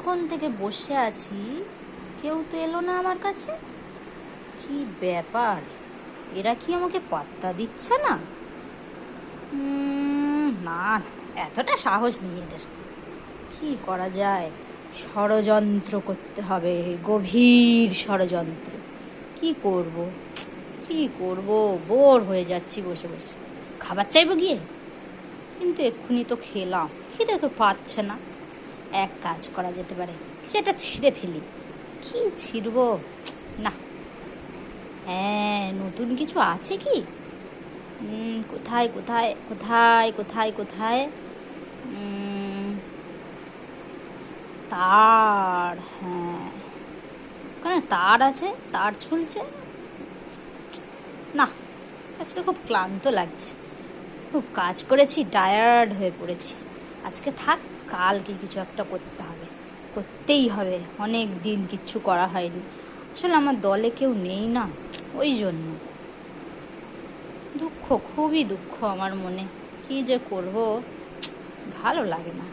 কখন থেকে বসে আছি, কেউ তো এলো না আমার কাছে। কি ব্যাপার, এরা কি আমাকে পাত্তা দিচ্ছে না? না, এতটা সাহস নেই এদের। কি করা যায়? ষড়যন্ত্র করতে হবে, গভীর ষড়যন্ত্র। কি করব কি করব, বোর হয়ে যাচ্ছি বসে বসে। খাবার চাইবো গিয়ে, কিন্তু এক্ষুনি তো খেলাম, খিদে তো পাচ্ছে না। এক কাজ করা যেতে পারে, সেটা ছিঁড়ে ফেলি। কি ছিঁড়বো? না, হ্যাঁ, নতুন কিছু আছে কি? কোথায় কোথায় কোথায় কোথায় কোথায়? তার, হ্যাঁ, ওখানে তার আছে, তার ঝুলছে। না, আজকে খুব ক্লান্ত লাগছে, খুব কাজ করেছি, টায়ার্ড হয়ে পড়েছি। আজকে থাক, কালকে কিছু একটা করতে হবে, করতেই হবে। অনেক দিন কিচ্ছু করা হয়নি। আসলে আমার দলে কেউ নেই না, ওই জন্য দুঃখ, খুবই দুঃখ আমার মনে। কি যে করব, ভালো লাগে না।